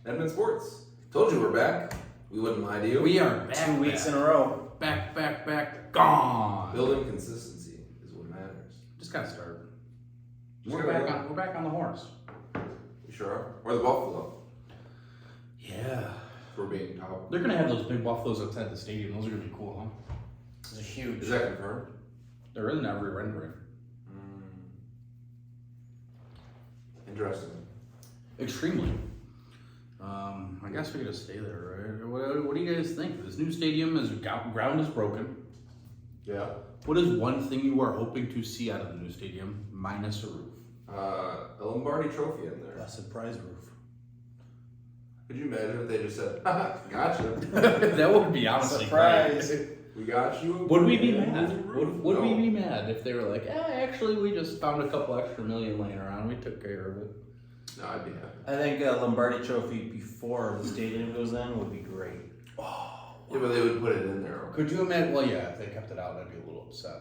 Edmund Sports. Told you we're back. We wouldn't lie to you. We are back. 2 weeks in a row. Back. Gone. Building consistency is what matters. Just got started. Just We're back on the horse. We sure are. Or the Buffalo. Yeah. For being top. They're gonna have those big buffaloes outside the stadium. Those are gonna be cool, huh? It's a huge. Is that confirmed? They're in every rendering. Interesting. Extremely. I guess we gotta stay there, right? What do you guys think? This new stadium ground is broken. Yeah. What is one thing you are hoping to see out of the new stadium, minus a roof? A Lombardi trophy in there. Blessed prize roof. Could you imagine if they just said, haha, gotcha. That would be honestly Surprise. great. We got you. Would we be mad? Would we No. be mad if they were like, actually, we just found a couple extra million laying around. We took care of it. No, I'd be happy. I think a Lombardi trophy before the stadium goes in would be great. Oh, Yeah, but they would put it in there. could you imagine? Well, yeah, if they kept it out, I'd be a little upset.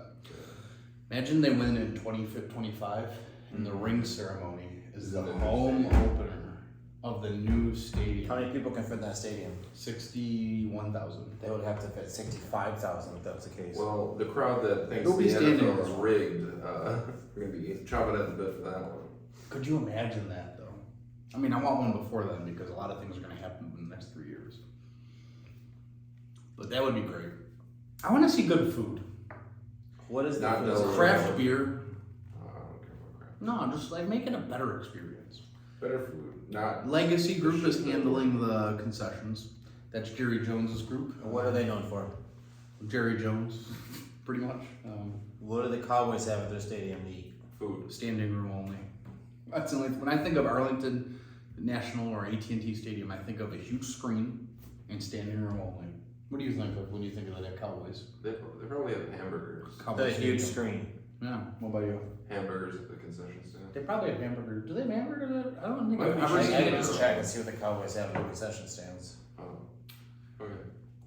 Imagine they win in 25, and the ring ceremony is the home opener of the new stadium. How many people can fit in that stadium? 61,000. They would have to fit 65,000 if that was the case. Well, the crowd that thinks It'll be the standing NFL is room. rigged, we're going to be chomping at the bit for that one. Could you imagine that, though? I mean, I want one before then because a lot of things are going to happen in the next 3 years. But that would be great. I want to see good food. What is Not the those- Craft beer. I don't care about crap. No, just like make it a better experience. Better food, not. Legacy Group is handling the concessions. That's Jerry Jones's group. What are they known for? Jerry Jones, pretty much. What do the Cowboys have at their stadium to eat? Food. Standing room only. That's the only. When I think of Arlington National or AT&T Stadium, I think of a huge screen and standing room only. What do you think of when you think of the Cowboys? They probably have hamburgers. The Cowboys huge Stadium. screen. Yeah. What about you? Hamburgers at the concession stand. They probably have hamburgers. Do they have hamburgers? I don't think Might I've be ever I seen can it. just check and see what the Cowboys have in the concession stands. Oh. Okay.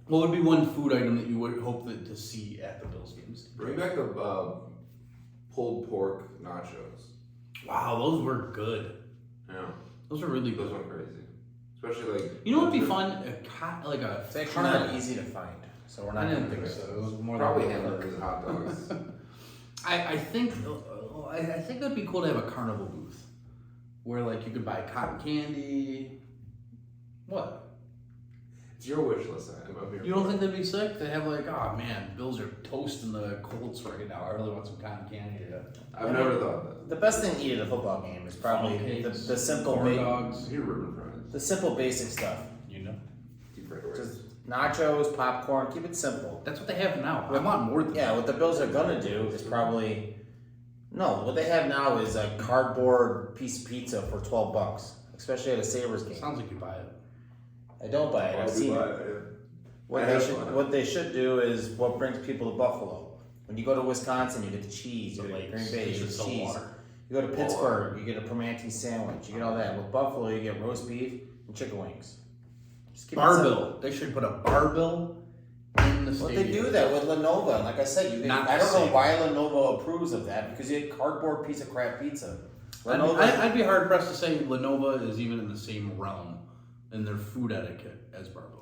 What would be one food item that you would hope to see at the Bills games? Bring back the pulled pork nachos. Wow, those were good. Yeah. Those are really Those good. went crazy. Especially like. You know what would be fun? Like a It's actually not easy to find, so we're not I going didn't to think so. It was more Probably like hamburgers and hot dogs. I think that'd be cool to have a carnival booth where like you could buy cotton candy. What? It's your wish list. I'm here. You don't think that'd be sick? They have like, oh man, Bills are toasting the Colts right now. I really want some cotton candy. I've never thought that. The best thing to eat at a football game is probably Cakes, the simple corn dogs. You're ribbon fries. the simple basic stuff. You know, Deep fried rice. Just nachos, popcorn, keep it simple. that's what they have now. I want more than Yeah, that. what the Bills are gonna do is probably what they have now is a cardboard piece of pizza for $12, especially at a Sabres game. Sounds like you buy it. I don't buy it. I've seen it. What they should do is what brings people to Buffalo. When you go to Wisconsin, you get the cheese. You The go to lakes. Green Bay, They you should get sell cheese. water. You go to Pittsburgh, you get a Primanti sandwich. You get all that. With Buffalo, you get roast beef and chicken wings. Just keep it simple. Barbell. They should put a barbell in the Well, stadium. they do that with Lenovo. And like I said, you Not I the don't know same. why Lenovo approves of that because you get cardboard piece of crap pizza. Lenovo, I'd be hard pressed to say Lenovo is even in the same realm in their food etiquette as Barbell.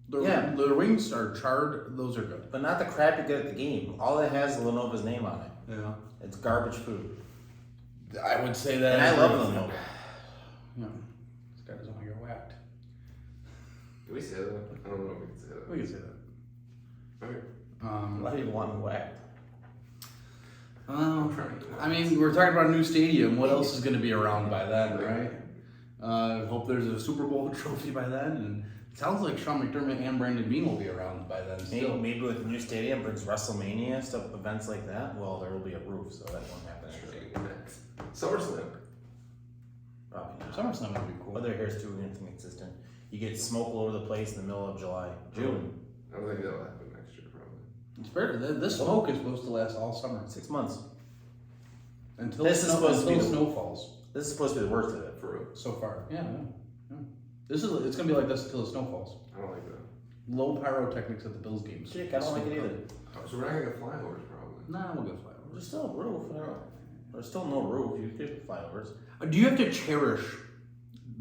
The wings are charred; those are good. but not the crap you get at the game. All it has is Lenovo's name on it. Yeah, It's garbage food. I would say that. And I love Lenovo. Yeah, this guy doesn't want to get whacked. Can we say that? I don't know if we can say that. We can say that. Okay. Why do you want me whacked? I mean, we're talking about a new stadium. What else is going to be around by then, right? Hope there's a Super Bowl trophy by then, and it sounds like Sean McDermott and Brandon Beane will be around by then. Still, Maybe with the new stadium brings WrestleMania stuff, events like that. Well, there will be a roof, so that won't happen. Next. SummerSlam. Probably not. SummerSlam would be cool. Weather here is too inconsistent. You get smoke all over the place in the middle of June. I don't think that'll happen next year, probably. It's better. This smoke is supposed to last all summer 6 months. until This is supposed to be until the- snow falls. This is supposed to be the worst of it. For real. So far, yeah. It's gonna be like this until the snow falls. I don't like that. Low pyrotechnics at the Bills games. Jake, I don't like it either. So we're not gonna get flyovers, probably. Nah, we'll get flyovers. There's still a roof. There's still no roof. You get flyovers. Do you have to cherish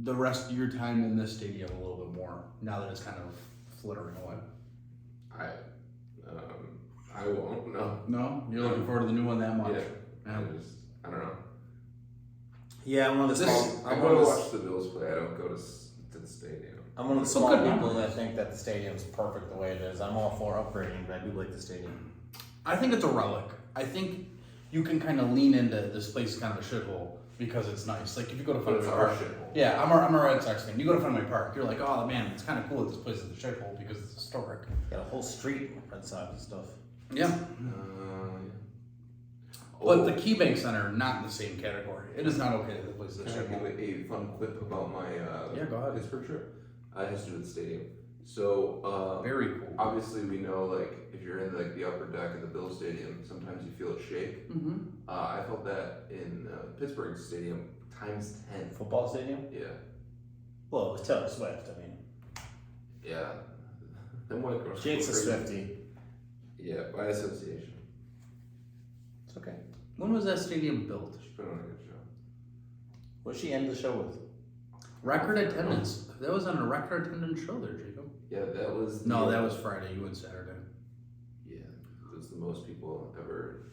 the rest of your time in this stadium a little bit more now that it's kind of flittering away? I won't. No. No, you're looking forward to the new one that much. Yeah. I don't know. Yeah, I'm one of the small. I go to watch the Bills play. I don't go to the stadium. I'm one of the So small good people memories. that think that the stadium's perfect the way it is. I'm all for upgrading, but I do like the stadium. I think it's a relic. I think you can kind of lean into this place is kind of a shithole because it's nice. Like if you go to But it's Fenway our Park. shit. Yeah, I'm a Red Sox fan. You go to Fenway Park, you're like, oh man, it's kind of cool that this place is a shithole because it's historic. Got a whole street of Red Sox and stuff. Yeah. But the KeyBank Center, not in the same category. It is not okay that the place is a Can I shithole. give a fun clip about my Yeah, go ahead. Pittsburgh trip? It has to do with the stadium. So Very cool. obviously we know like if you're in like the upper deck of the Bill Stadium, sometimes you feel it shake. Mm-hmm. I felt that in Pittsburgh Stadium times 10. Football stadium? Yeah, Well, it was Taylor Swift. I mean, yeah. Then white girls. Jake's a go crazy. Swiftie. Yeah, by association. It's okay. When was that stadium built? She put on a good show. What'd she end the show with? Record attendance. That was on a record attendance show there, Jacob. Yeah, that was. No, that was Friday. You went Saturday. Yeah, it was the most people ever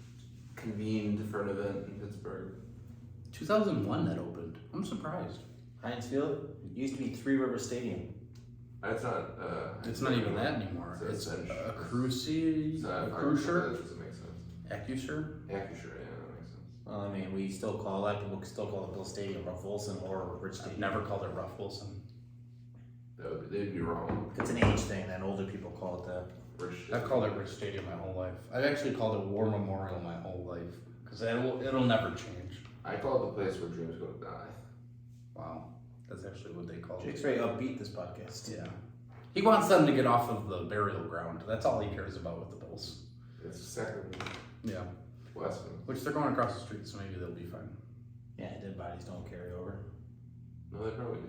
convened for an event in Pittsburgh. 2001 that opened. I'm surprised. Heinz Field? It used to be Three River Stadium. It's not. It's not even that anymore. It's a Crucial. That Acrusure? doesn't make sense. Acusure? Acusure, yeah, that makes sense. Well, I mean, we still call a lot of people still call the Bill Stadium Ruff Wilson or Rich I've Stadium. never called it Ruff Wilson. They'd be wrong. It's an age thing that older people call it that. I've called it Rich Stadium my whole life. I've actually called it War Memorial my whole life because it'll never change. I call it the place where dreams go to die. Wow, that's actually what they call Jake's it. very upbeat this podcast. Yeah, he wants them to get off of the burial ground. That's all he cares about with the Bills. It's second Yeah, Westman. which they're going across the street, so maybe they'll be fine. Yeah, dead bodies don't carry over. No, they probably do.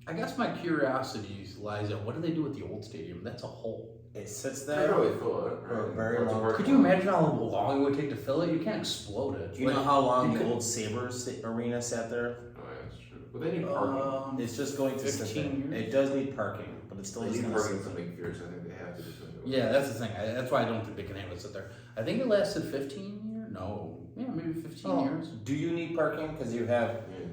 I guess my curiosity lies at what do they do with the old stadium? That's a hole. It sits They there. probably fill it. For a right? very Parts of long- our- Could you imagine how long it would take to fill it? You can't explode it. Do you know how long you the could- old Sabres arena sat there? Oh, yeah, that's true. But they need parking. It's just going to sit 15 there. years? It does need parking, but it's still They just need going to parking sit there. something fierce. I think they have to do something. with Yeah, it. that's the thing. That's why I don't think they can have it sit there. I think it lasted 15 years. No, yeah, maybe 15 Oh, years. do you need parking? Because you have Yeah.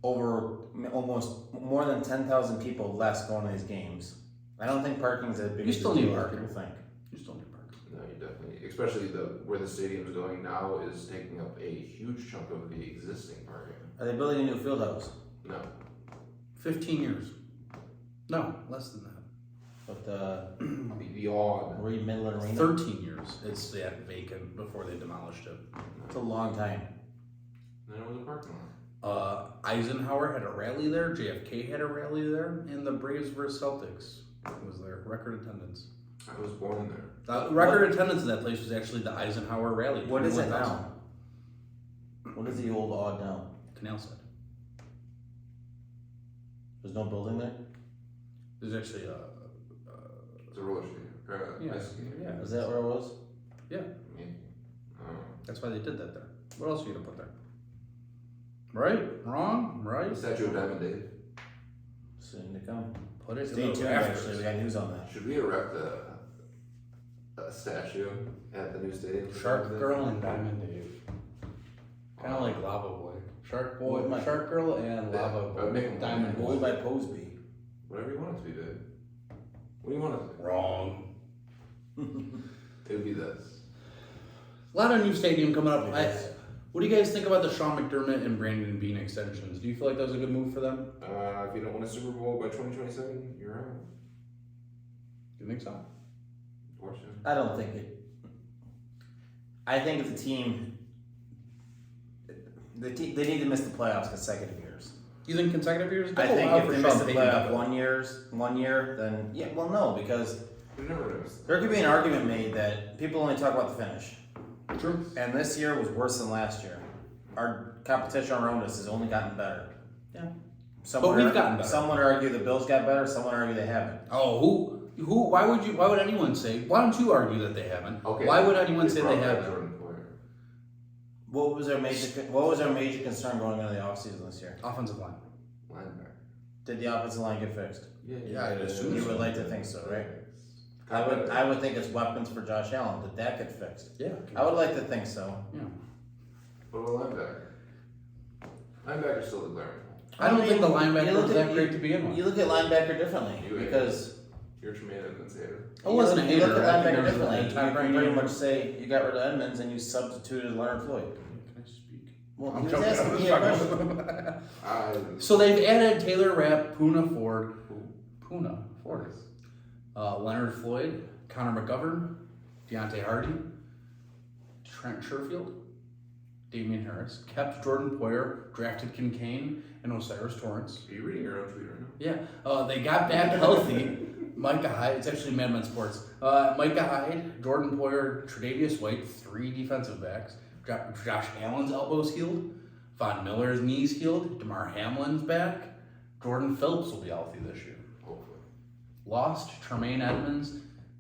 over almost more than 10,000 people less going to these games. I don't think parking is as big You as still need people parking. think. You still need parking. No, you definitely, especially where the stadium's going now is taking up a huge chunk of the existing parking. Are they building a new field house? No. 15 years. No, less than that. But Beyond. Reed Midland Arena? 13 years. It's vacant before they demolished it. It's a long time. Then it was a parking lot. Eisenhower had a rally there. JFK had a rally there, and the Braves versus Celtics was there. Record attendance. I was born there. Record attendance in that place was actually the Eisenhower rally. What is it 21,000. now? What is the old odd now? Canal side. There's no building there? There's actually a. It's a roller skating. Yeah, Ice skating. yeah. Is that where it was? Maybe. That's why they did that there. What else are you gonna put there? Right? Wrong? Right? The statue of Diamond Dave. Soon to come. Put it Stay in the tuned, rafters. actually. We got news on that. Should we erect a statue at the new stadium? Shark Girl and Diamond Dave. Kind of like Lava Boy. Shark Boy, What? Shark Girl and Yeah, Lava I would make Boy. them Diamond Owned Boy. by Posby. Whatever you want it to be, babe. What do you want it to Wrong. be? It would be this. A lot of new stadium coming up. Yes. What do you guys think about the Sean McDermott and Brandon Bean extensions? Do you feel like that was a good move for them? If you don't win a Super Bowl by 2027, you're out. Do you think so? Unfortunately. I don't think it. I think if the team. They need to miss the playoffs consecutive years. You think consecutive years? I Took a think while if for they Sean miss the Payton to playoff do it. 1 year, then yeah, well, no, because We never noticed. there could be an argument made that people only talk about the finish, True. and this year was worse than last year. Our competition around us has only gotten better. Yeah. Some But would we've ar- gotten better. Some would argue the Bills got better. Some would argue they haven't. Oh, who? Why would anyone say? Why don't you argue that they haven't? Okay. Why would anyone say they brought back haven't? Jordan Poyer. What was our major concern going into the offseason this year? Offensive line. Linebacker. Did the offensive line get fixed? Yeah, I'd assume You so. would like to think so, right? Got I would think it's weapons for Josh Allen. Did that get fixed? Yeah. I would like to think so. Yeah. What about linebacker? Linebacker's still the glaring hole. I don't think the you linebacker look was at- that great to begin with. You look at linebacker differently You- because You're Tremaine Edmonds hater. I wasn't a you look hater. at I think linebacker there was differently. a You time can frame. pretty much say you got rid of Edmonds and you substituted Leonard Floyd. Can I speak? Well, I'm he was joking. asking me a question. So they've added Taylor Rapp, Puna Ford, Leonard Floyd, Connor McGovern, Deontay Hardy, Trent Sherfield, Damian Harris, kept Jordan Poyer, drafted Kincaid, and Osiris Torrance. Are you reading your own tweet right now? Yeah, they got back healthy. Micah Hyde, it's actually Mad Men Sports. Micah Hyde, Jordan Poyer, Tre'Davious White, 3 defensive backs. Josh Allen's elbows healed. Von Miller's knees healed. DeMar Hamlin's back. Jordan Phillips will be healthy this year. Hopefully. Lost Tremaine Edmonds,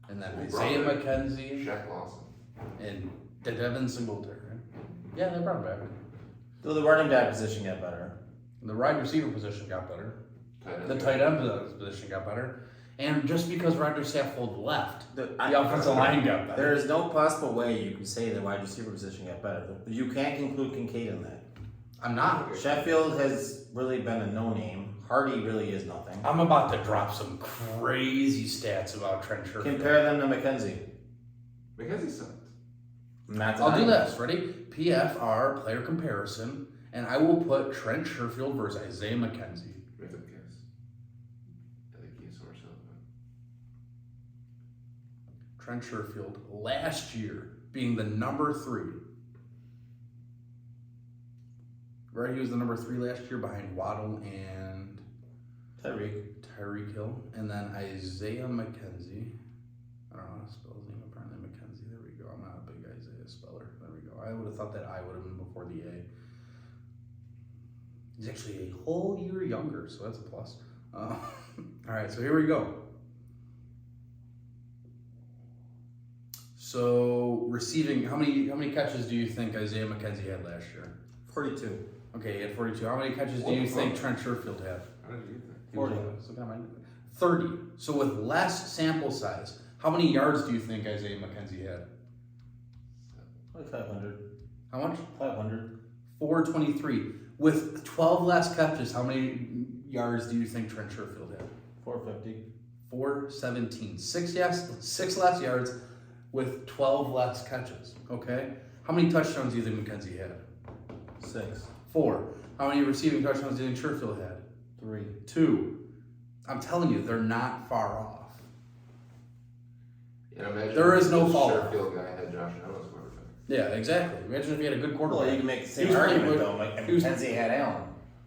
and then Who Isaiah brought back McKenzie, Shaq Lawson. and Devin Singletary. Yeah, they brought him back. So the running back position got better. The wide receiver position got better. Tight end. The tight end position got better. And just because Roger Saffold left, the offensive line got better. There is no possible way you can say the wide receiver position got better. You can't include Kincaid in that. I'm not. Sheffield has really been a no-name. Hardy really is nothing. I'm about to drop some crazy stats about Trent Sherfield. Compare them to McKenzie. McKenzie sucked. Not I'll do tonight. this. Ready? PFR player comparison, and I will put Trent Sherfield versus Isaiah McKenzie. We have to guess. I think he's source of Trent Sherfield last year being the number 3. Right, he was the number 3 last year behind Waddle and Tyreek Hill, and then Isaiah McKenzie. I don't know how to spell his name. Apparently McKenzie. There we go. I'm not a big Isaiah speller. There we go. I would have thought that I would have been before the A. He's actually a whole year younger, so that's a plus. All right, so here we go. So receiving, how many catches do you think Isaiah McKenzie had last year? 42. Okay, he had 42. How many catches do you think Trent Sherfield had? How did you think? 40. 30. So with less sample size, how many yards do you think Isaiah McKenzie had? Like 500. How much? 500. 423. With 12 less catches, how many yards do you think Trent Sherfield had? 450. 417. 6 less yards with 12 less catches. Okay? How many touchdowns do you think McKenzie had? 6. 4. How many receiving touchdowns do you think Sherfield had? 3. 2. I'm telling you, they're not far off. Yeah, imagine There is no the fall. Sherfield guy had Josh Allen as quarterback. Yeah, exactly. Imagine if he had a good quarterback. Well, you can make the He same was playing argument with- though. Like he was- McKenzie had Allen.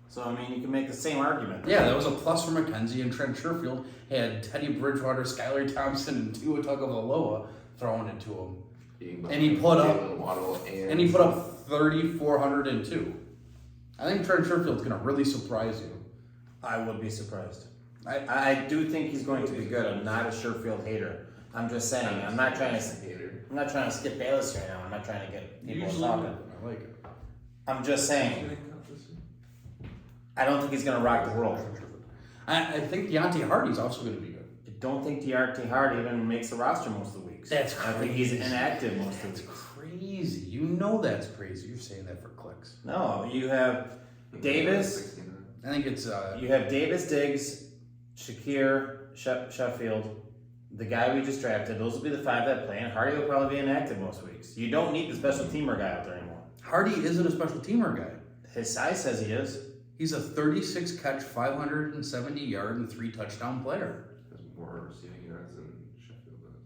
So I mean, you can make the same argument. Yeah, that was a plus for McKenzie, and Trent Sherfield had Teddy Bridgewater, Skylar Thompson, and Tua Tagovailoa throwing it to him. And he put up- Jalen Waddle And he put up 3,402. I think Trent Sherfield's going to really surprise you. I would be surprised. I I do think he's going to be good. I'm not a Sherfield hater. I'm just saying. I'm not trying to. hater. I'm not trying to skip Bayless right now. I'm not trying to get people talking. I like it. I'm just saying. I don't think he's going to rock the world. I think Deontay Hardy's also going to be good. I don't think Deontay Hardy even makes the roster most of the weeks. That's I think he's crazy. inactive most of That's the weeks. crazy. You know that's crazy. You're saying that for clicks. No, you have Davis. I think it's You have Davis, Diggs, Shakir, Sheffield, the guy we just drafted. Those will be the 5 that play, and Hardy will probably be inactive most weeks. You don't need the special teamer guy out there anymore. Hardy isn't a special teamer guy. His size says he is. He's a 36 catch, 570 yard, and 3 touchdown player. Has more receiving yards than Sheffield does.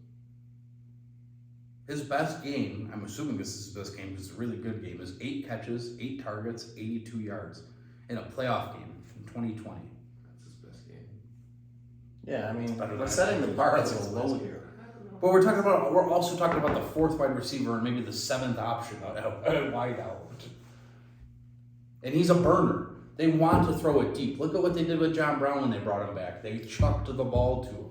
His best game, I'm assuming this is his best game because it's a really good game, is 8 catches, 8 targets, 82 yards in a playoff game in 2020. That's his best game. Yeah, I mean, Better we're than setting the bar a That's little his low best here. But we're also talking about the 4th wide receiver and maybe the 7th option at wide out. And he's a burner. They want to throw it deep. Look at what they did with John Brown when they brought him back. They chucked the ball to him.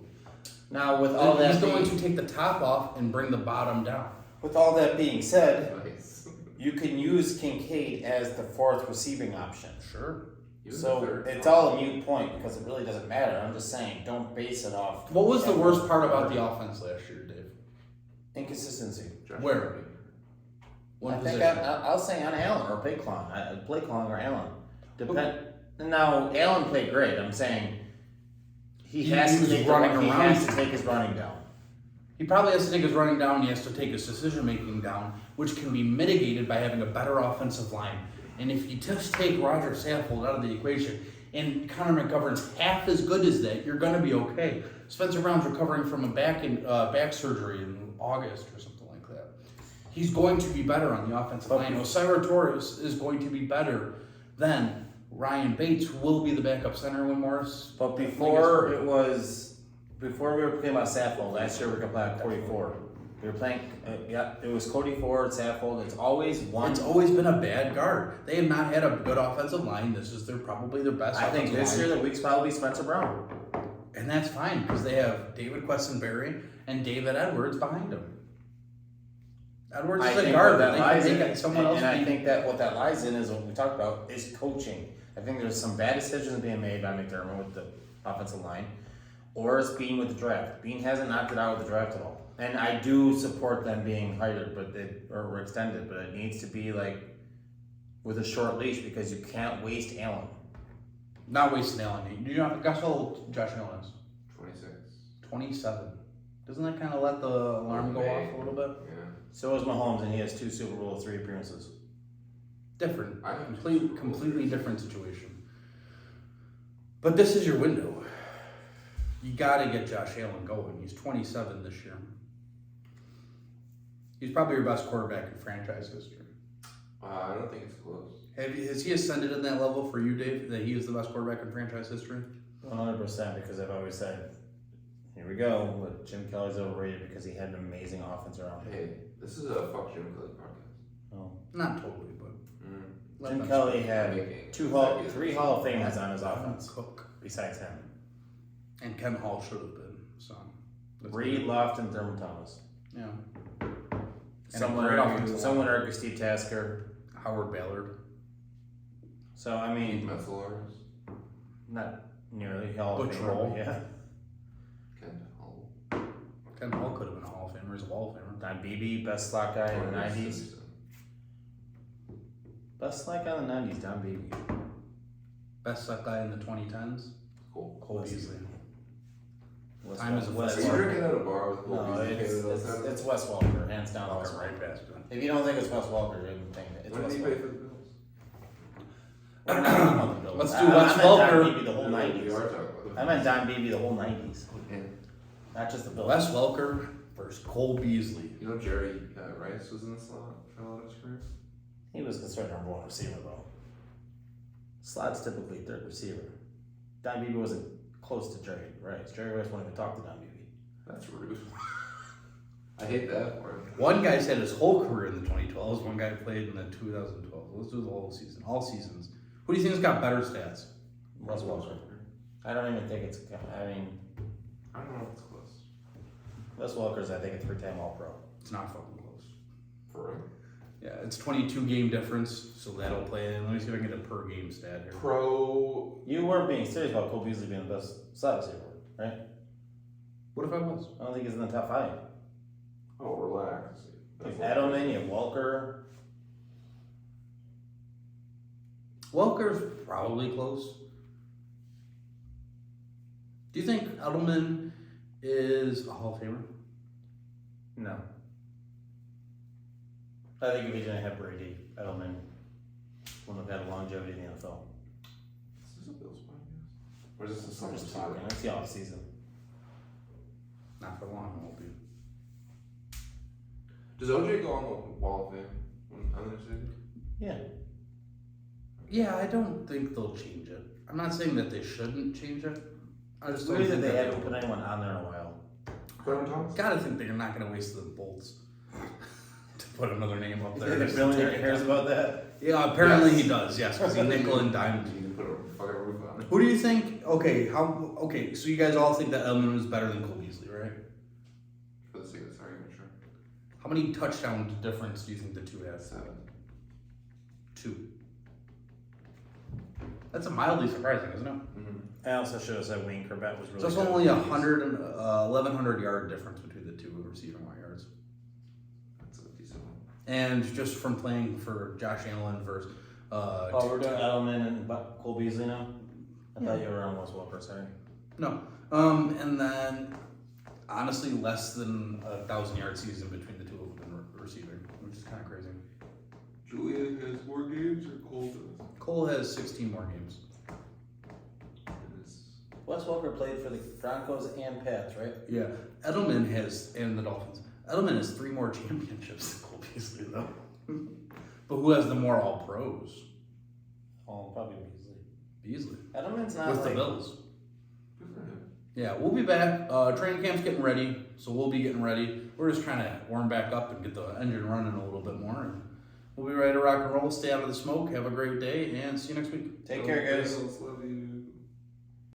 Now, with all that He's going being, to take the top off and bring the bottom down. with all that being said, Nice. you can use Kincaid as the 4th receiving option. Sure. Even So the third. it's all a moot point because it really doesn't matter. I'm just saying, don't base it off. What was the worst part about the offense last year, Dave? Inconsistency. Josh Where? Allen. One I think position. I'll say on Allen or Blake Long or Allen. Now Allen played great. I'm saying he has to was take running he around. has to take his running down. He probably has to take his running down. He has to take his decision making down, which can be mitigated by having a better offensive line. And if you just take Roger Saffold out of the equation, and Connor McGovern's half as good as that, you're going to be okay. Spencer Brown's recovering from a back surgery in August or something like that. He's going to be better on the offensive line. Osira Torres is going to be better than Ryan Bates, who will be the backup center when Morris. But before we were playing about Saffold, last year we were playing Cody Ford. We were playing, it was Cody Ford, Saffold. It's always one. It's always been a bad guard. They have not had a good offensive line. This is probably their best. I think this offensive year line. the week's probably Spencer Brown. And that's fine because they have David Questenberry and David Edwards behind him. Edwards is a guard that lies they in, can make someone else. and I beat. think that what that lies in is what we talked about is coaching. I think there's some bad decisions being made by McDermott with the offensive line, or it's Bean with the draft. Bean hasn't knocked it out with the draft at all, and I do support them being hired, or extended, but it needs to be like with a short leash because you can't waste Allen. Not wasting Allen. Do you know? Guess how old Josh Allen is? 26. 27. Doesn't that kind of let the alarm go off a little bit? Yeah. So is Mahomes, and he has 2 Super Bowl 3 appearances. Different. I have Completely different situation. But this is your window. You got to get Josh Allen going. He's 27 this year. He's probably your best quarterback in franchise history. I don't think it's close. Has he ascended in that level for you, Dave, that he is the best quarterback in franchise history? 100%, because I've always said, here we go, but Jim Kelly's overrated because he had an amazing offense around him. Hey, this is a fuck Jim Kelly podcast. Oh. Not totally, but let Jim them Kelly speak. had Making 3 Hall of Famers on his offense, Cook. besides him. And Ken Hall should have been. So that's Reed, good. Lofton, Thurman Thomas. Yeah. Someone great argue offensive line. Steve Tasker. Howard Ballard. So, I Keith mean, Metzelars. not nearly Hall of Butch Famer, Roll. but yeah. Ken Hall. Ken Hall could have been a Hall of Famer. He's a Hall of Famer. Don Beebe, best slot guy in the 90s. Best slot guy in the 90s, Don Beebe. Best suck guy in the 2010s. Cool. Cole Wes- Beasley. Wes- Time is a Wes Are you flat Welker. drinking at a bar with Cole No, Beasley it's, paid those it's, times? it's Wes Welker, hands down Wes Walker Welker. right past him. If you don't think it's Wes Welker, you wouldn't think it. It's When Wes did he pay Welker. for the Bills? We're not talking about the Bills. Let's do I Wes meant Don Welker. Beebe the whole We 90s. are talking about the I meant Don Beebe the whole 90s, Yeah. not just the Bills. Wes Welker versus Cole Beasley. You know Jerry Rice was in the slot for a lot of his career? He was considered number 1 receiver though. Slot's typically 3rd receiver. Don Beebe wasn't close to Jerry Rice. Jerry Rice won't even talk to Don Beebe. That's rude. I hate that for him. One guy's had his whole career in the 2012s. One guy played in the 2012. Let's do the whole season. All seasons. Who do you think's got better stats? Wes Welker. I don't even think it's. I mean, I don't know if it's close. Wes Welker's I think a 3-time All-Pro. It's not fucking close. For real. Yeah, it's 22 game difference, so that'll play in. Let me see if I can get a per game stat here. Pro. You weren't being serious about Cole Beasley being the best slot receiver, right? What if I was? I don't think he's in the top 5. Oh, relax. You have Edelman, you have Walker. Welker's probably close. Do you think Edelman is a Hall of Famer? No. I think if he didn't have Brady, Edelman wouldn't have had longevity in the NFL. Is this a Bills podcast? Or is this a I'm summer just talking. It's the off season. Not for long, it won't be. Does OJ go on the Wall of Fame on the stadium? Yeah. Yeah, I don't think they'll change it. I'm not saying that they shouldn't change it. I It's just don't weird that think they that haven't put anyone on there in a while. Clem Thomas? Gotta think they're not gonna waste the bolts to put another name up You there. think the just to billionaire take it cares down. about that? Yeah, apparently Yes. he does. Yes, because he nickel and dimed. You can put a fucking roof on it. Who do you think? Okay, so you guys all think that Edelman was better than Cole Beasley, right? For the sake of this argument, sure. How many touchdown difference do you think the two have? 7. 2. That's mildly surprising, isn't it? I also should have said Wayne Corbett was really So that's good. only 1,100 yard difference between the two receiving yards. That's a decent one. And just from playing for Josh Allen versus. We're doing Edelman and Cole Beasley now? I thought you were on Wes Welker, sorry. No. And then, honestly, less than 1,000-yard season between the two of them in receiving, which is kind of crazy. Julian has more games or Cole does? Cole has 16 more games. Wes Welker played for the Broncos and Pats, right? Yeah. Edelman has, and the Dolphins, Edelman has 3 more championships than Cole Beasley, though. But who has the more All-Pros? Oh, probably Beasley. Beasley. Edelman's not With like... the Bills. Good for him. Yeah, we'll be back. Training camp's getting ready, so we'll be getting ready. We're just trying to warm back up and get the engine running a little bit more. And we'll be ready to rock and roll. Stay out of the smoke. Have a great day, and see you next week. Take care, guys. Love you.